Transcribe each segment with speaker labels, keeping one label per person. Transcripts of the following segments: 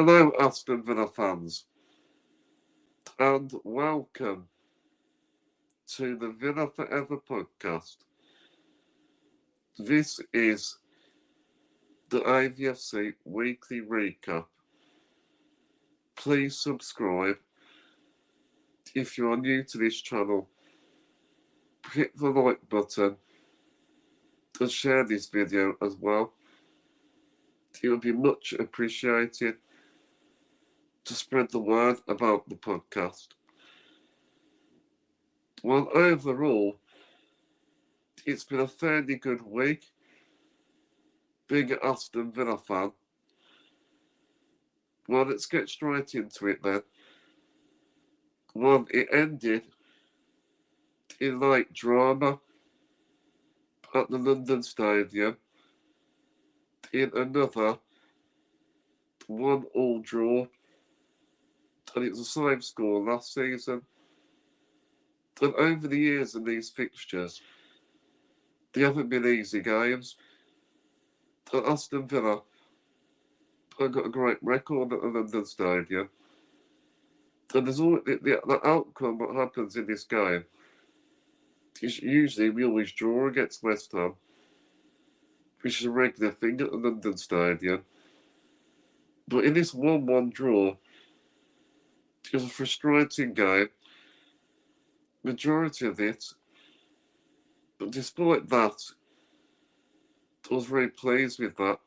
Speaker 1: Hello, Aston Villa fans, and welcome to the Villa Forever podcast. This is the AVFC weekly recap. Please subscribe. If you are new to this channel, hit the like button and share this video as well. It would be much appreciated to spread the word about the podcast. Well, overall, it's been a fairly good week. Being an Aston Villa fan. Well, let's get straight into it then. Well, it ended in light drama at the London Stadium in another 1-1 draw, and it was the same score last season. And over the years in these fixtures, they haven't been easy games. And Aston Villa have got a great record at the London Stadium. And there's always the outcome, what happens in this game, is usually we always draw against West Ham, which is a regular thing at the London Stadium. But in this 1-1 draw, it was a frustrating game. Majority of it. But despite that, I was very pleased with that.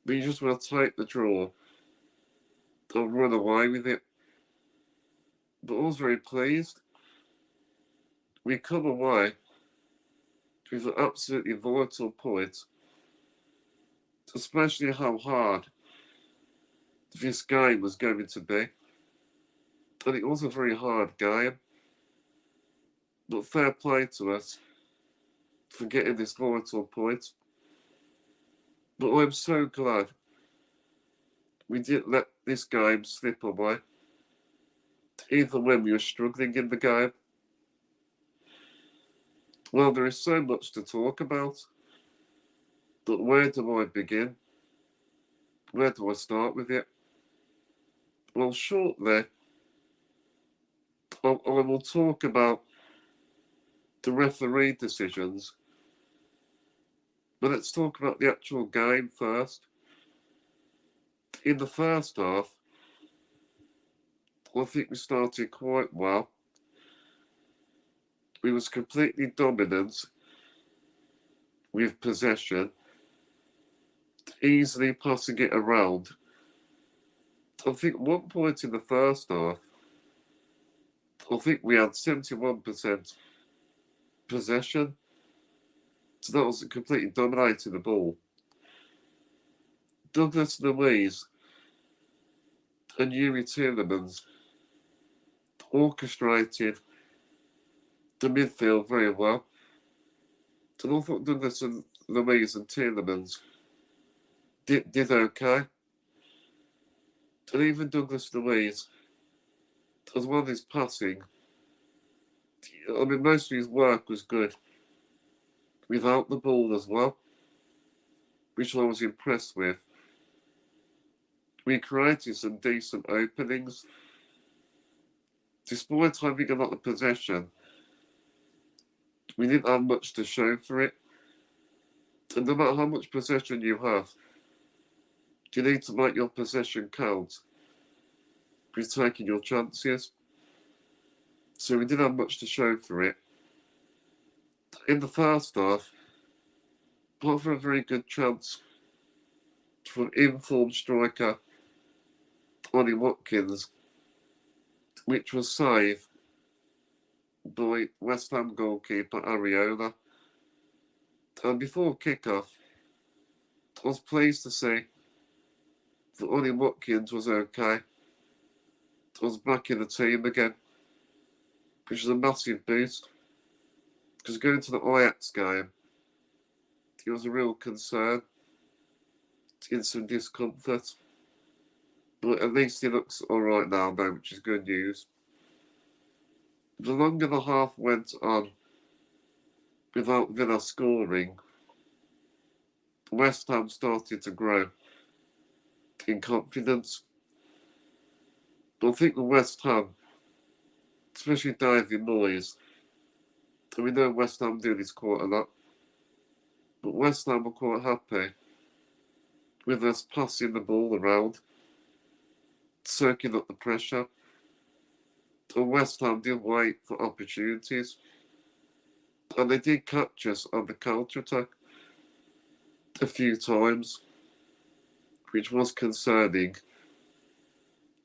Speaker 1: But you just want to take the draw and run away with it. But I was very pleased. We come away with an absolutely vital point, especially how hard this game was going to be. And it was a very hard game. But fair play to us for getting this vital point. But I'm so glad we didn't let this game slip away, even when we were struggling in the game. Well, there is so much to talk about, but where do I begin? Where do I start with it? Well, shortly, I will talk about the referee decisions. But let's talk about the actual game first. In the first half, I think we started quite well. We was completely dominant with possession, easily passing it around. I think at one point in the first half, I think we had 71% possession. So that was completely dominating the ball. Douglas Luiz and Yuri Tielemans orchestrated the midfield very well. And I thought Douglas and Luiz and Tielemans did okay. And even Douglas Luiz, as well as his passing, I mean, most of his work was good without the ball as well, which I was impressed with. We created some decent openings. Despite having a lot of possession, we didn't have much to show for it. And no matter how much possession you have, you need to make your possession count with taking your chances. So we didn't have much to show for it. In the first half, apart from a very good chance from informed striker Ollie Watkins, which was saved by West Ham goalkeeper Ariola. And before kick-off, I was pleased to see that Ollie Watkins was okay. I was back in the team again, which is a massive boost. Because going to the Ajax game, it was a real concern, in some discomfort. But at least he looks alright now, though, which is good news. The longer the half went on without Villa scoring, West Ham started to grow in confidence. But I think with West Ham, especially David Moyes, and we know West Ham do this quite a lot, but West Ham were quite happy with us passing the ball around, soaking up the pressure. And West Ham did wait for opportunities, and they did catch us on the counter-attack a few times, which was concerning.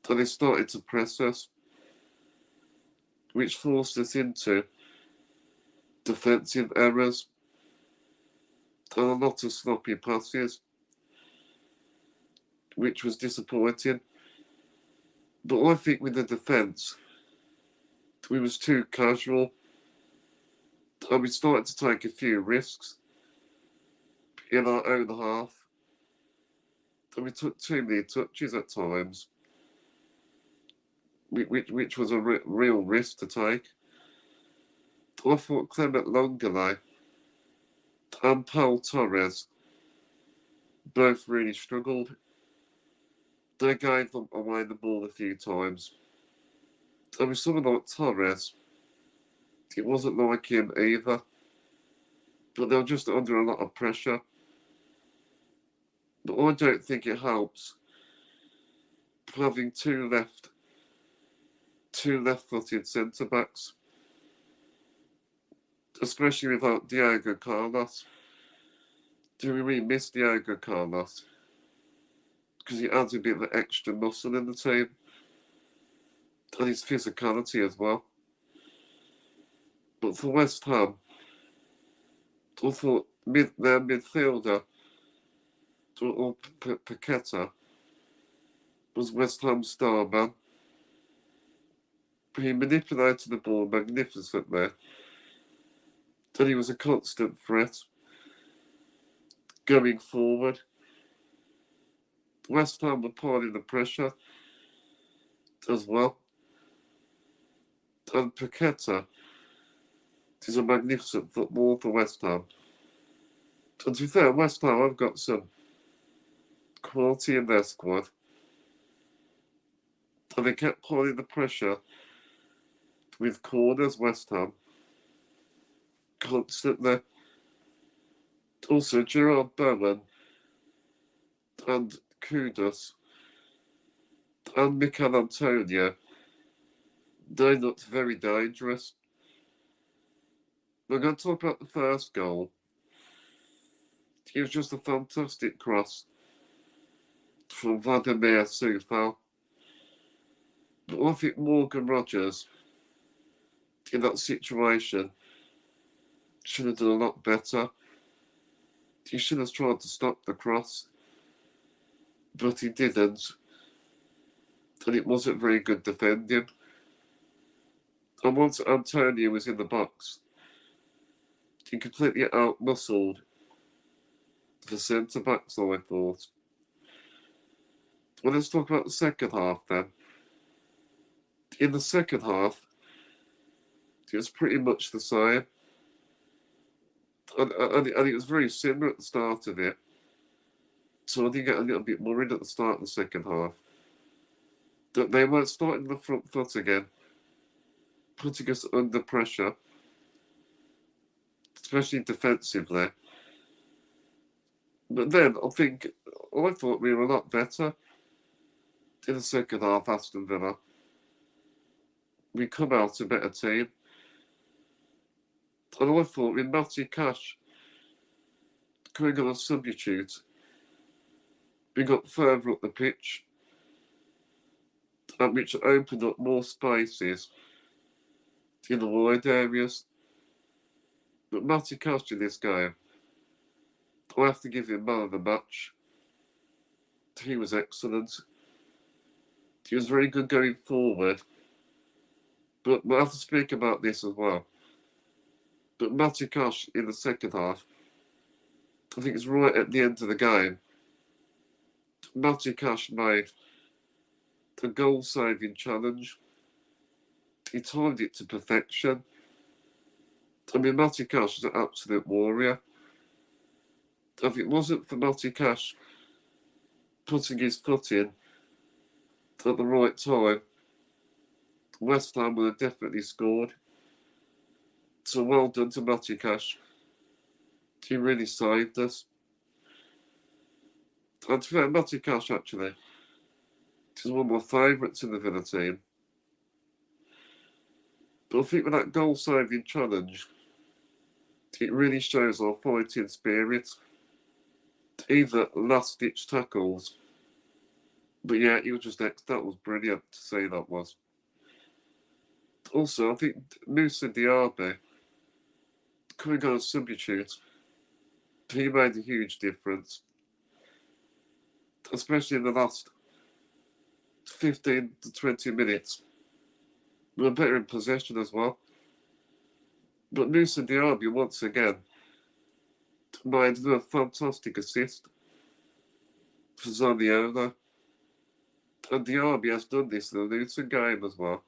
Speaker 1: And they started to press us, which forced us into defensive errors and a lot of sloppy passes, which was disappointing. But I think with the defence, we was too casual, and we started to take a few risks in our own half, and we took too many touches at times, which was a real risk to take. I thought Clement Lenglet and Paul Torres both really struggled. They gave them away the ball a few times. And with someone like Torres, it wasn't like him either. But they were just under a lot of pressure. But I don't think it helps having two left-footed centre-backs, especially without Diego Carlos. Do we really miss Diego Carlos? Because he adds a bit of extra muscle in the team, and his physicality as well. But for West Ham, I thought their midfielder, or Paqueta, was West Ham's star man. He manipulated the ball magnificently, and he was a constant threat going forward. West Ham were piling the pressure as well. And Paqueta is a magnificent footballer for West Ham. And to be fair, West Ham have got some quality in their squad. And they kept piling the pressure with corners, West Ham, constantly. Also, Gerard Bowen and Kudus and Mikel Antonio, they looked very dangerous. We're going to talk about the first goal. It was just a fantastic cross from Vladimir Soufal. But I think Morgan Rogers, in that situation, should have done a lot better. He should have tried to stop the cross, but he didn't. And it wasn't very good defending. And once Antonio was in the box, he completely out-muscled the centre-backs, I thought. Well, let's talk about the second half then. In the second half, it was pretty much the same. And it was very similar at the start of it. So I did get a little bit worried at the start of the second half. That they weren't starting the front foot again, putting us under pressure, especially defensively. But then I thought we were a lot better in the second half, Aston Villa. We come out a better team. And I thought with Matty Cash coming on a substitute, we got further up the pitch, and which opened up more spaces in the wide areas. But Matty Cash in this game, I have to give him man of the match. He was excellent. He was very good going forward. But we'll have to speak about this as well. But Matty Cash in the second half, I think it's right at the end of the game, Matty Cash made a goal-saving challenge. He timed it to perfection. I mean, Matty Cash is an absolute warrior. If it wasn't for Matty Cash putting his foot in at the right time, West Ham would have definitely scored. So well done to Matty Cash. He really saved us. And to be fair, Matty Cash actually is one of my favourites in the Villa team. But I think with that goal-saving challenge, it really shows our fighting spirit. Either last-ditch tackles. But yeah, it was just that was brilliant to say that was. Also, I think Moussa Diaby, coming on a substitute, he made a huge difference. Especially in the last 15 to 20 minutes. We were better in possession as well. But Moussa Diaby, once again, made a fantastic assist for Zaniolo. And Diaby has done this in the Luton game as well.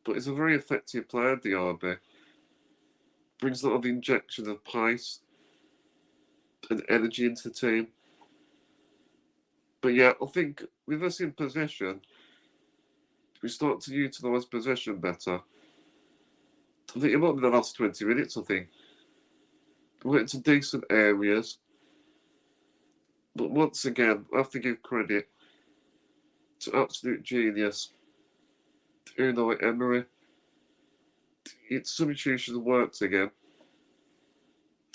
Speaker 1: But he's a very effective player, Diaby. Brings a lot of injection of pace and energy into the team. But yeah, I think with us in possession, we start to utilise possession better. I think it might be the last 20 minutes, I think. We went to decent areas. But once again, I have to give credit to absolute genius, to Unai Emery. Its substitutions worked again.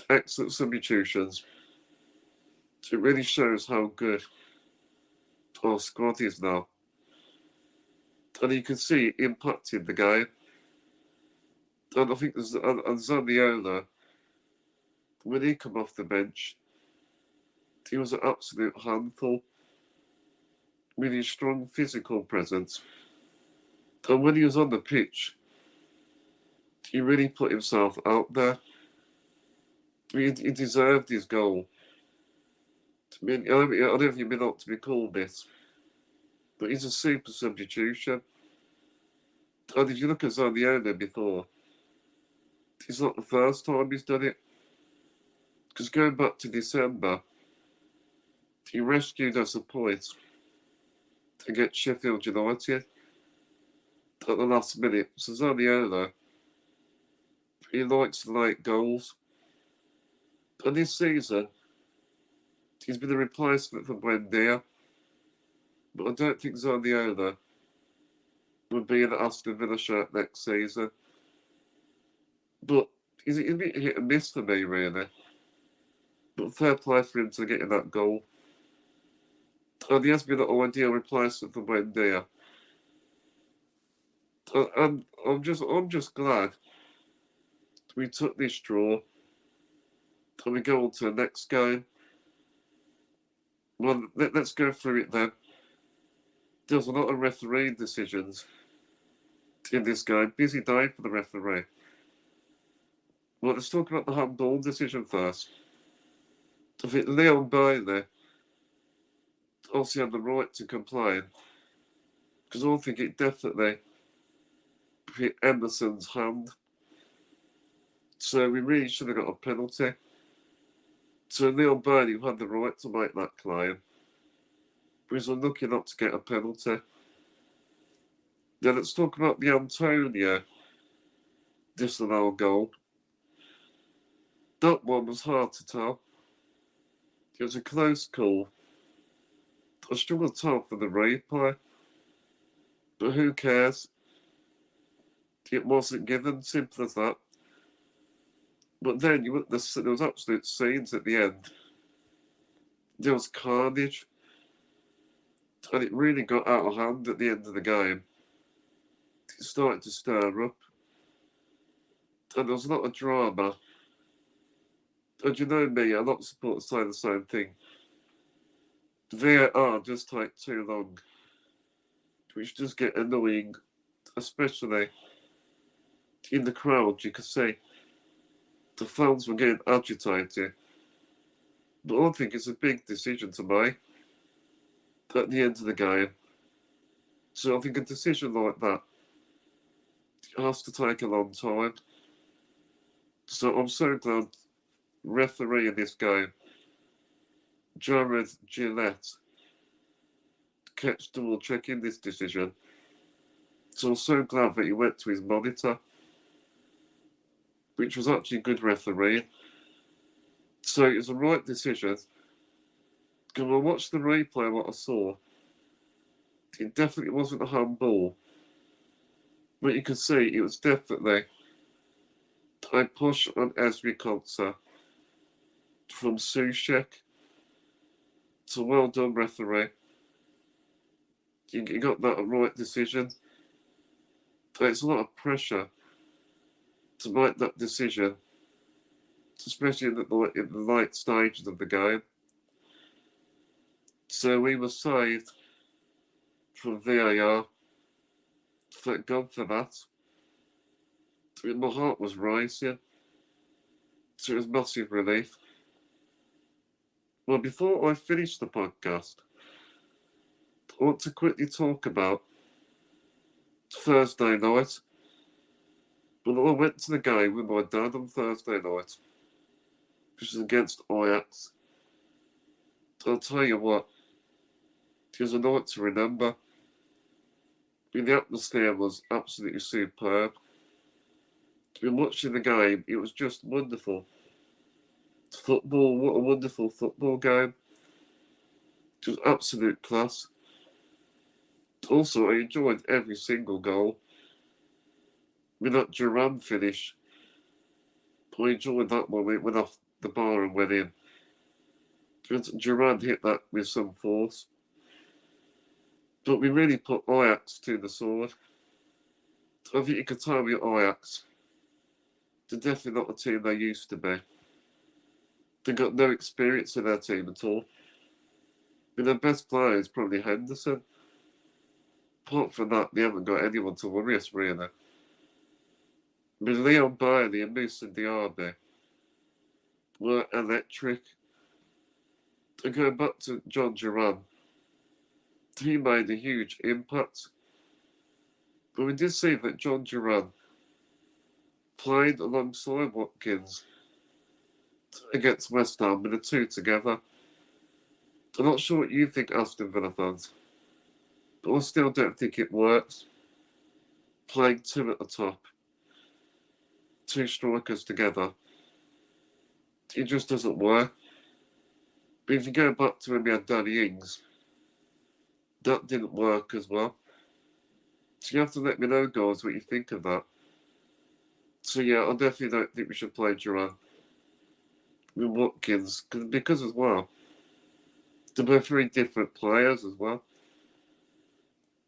Speaker 1: Excellent substitutions. It really shows how good our squad is now. And you can see it impacted the game. And I think Zaniolo, when he came off the bench, he was an absolute handful. With his strong physical presence. And when he was on the pitch, he really put himself out there. He deserved his goal. I mean, I don't know if you meant not to be called this, but he's a super substitution. And if you look at Zaniolo before, it's not the first time he's done it. Because going back to December, he rescued us a point against Sheffield United at the last minute. So Zaniolo, he likes to like goals. And this season, he's been a replacement for Buendia. But I don't think Zaniolo would be in the Aston Villa shirt next season. But he's a bit hit and miss for me, really. But fair play for him to getting that goal. And he has been an ideal replacement for Buendia. And I'm just glad we took this draw. And we go on to the next game. Well, let's go through it then. There's a lot of referee decisions in this game. Busy day for the referee. Well, let's talk about the handball decision first. I think Leon Bailey obviously had the right to complain. Because I think it definitely hit Emerson's hand. So we really should have got a penalty. So Leon Bailey had the right to make that claim. But he's unlucky not to get a penalty. Now let's talk about the Antonio disallowed goal. That one was hard to tell. It was a close call. I struggled to tell for the replay. But who cares? It wasn't given, simple as that. But then there was absolute scenes at the end. There was carnage. And it really got out of hand at the end of the game. It started to stir up. And there was a lot of drama. And you know me, a lot of supporters say the same thing. VAR just take too long. Which does get annoying, especially in the crowd. You could see the fans were getting agitated. But I think it's a big decision to make at the end of the game. So I think a decision like that has to take a long time. So I'm so glad referee in this game Jared Gillette kept double checking this decision. So I'm so glad that he went to his monitor, which was actually good refereeing. So it was the right decision. When I watched the replay, what I saw, it definitely wasn't a handball. But you can see it was definitely a push on Esri Konsa from Sushek. So well done, referee. You got that right decision. It's a lot of pressure to make that decision, especially in the late stages of the game. So we were saved from VAR. Thank God for that. My heart was racing. So it was massive relief. Well, before I finish the podcast, I want to quickly talk about Thursday night. Well, I went to the game with my dad on Thursday night, which was against Ajax. I'll tell you what, it was a night to remember. The atmosphere was absolutely superb. To be watching the game, it was just wonderful. Football, what a wonderful football game. It was absolute class. Also, I enjoyed every single goal. With that Duran finish, I enjoyed that one. It went off the bar and went in. Duran hit that with some force. But we really put Ajax to the sword. I think you can tell me Ajax, they're definitely not the team they used to be. They've got no experience in their team at all. Their best player is probably Henderson. Apart from that, they haven't got anyone to worry us, really. Leon Bailey and Moussa Diaby were electric. And going back to John Duran, he made a huge impact. But we did see that John Duran played alongside Watkins against West Ham with the two together. I'm not sure what you think, Aston Villa fans, but I still don't think it works. Playing two at the top, two strikers together, it just doesn't work. But if you go back to when we had Danny Ings, that didn't work as well. So you have to let me know, guys, what you think of that. So yeah, I definitely don't think we should play Duran with Watkins, because as well, they're both very different players as well.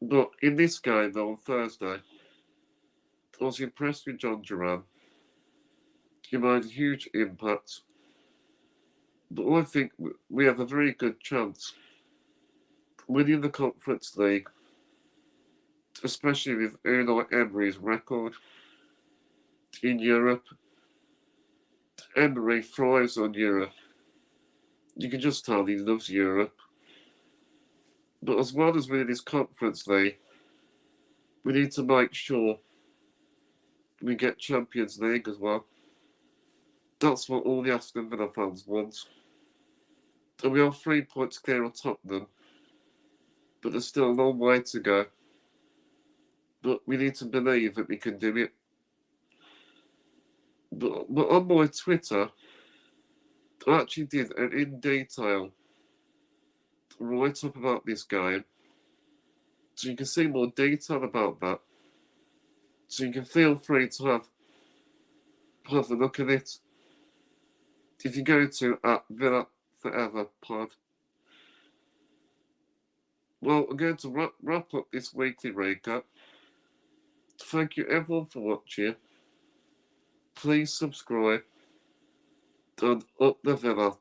Speaker 1: But in this game, though, on Thursday, I was impressed with John Duran. He made a huge impact. But I think we have a very good chance winning the Conference League, especially with Unai Emery's record in Europe. Emery thrives on Europe. You can just tell he loves Europe. But as well as winning his Conference League, we need to make sure we get Champions League as well. That's what all the Aston Villa fans want. And we are 3 points clear of Tottenham, but there's still a long way to go. But we need to believe that we can do it. But on my Twitter, I actually did an in-detail write-up about this game. So you can see more detail about that. So you can feel free to have a look at it. If you go to Villa Forever Pod. Well, I'm going to wrap up this weekly recap. Thank you everyone for watching. Please subscribe and up the Villa.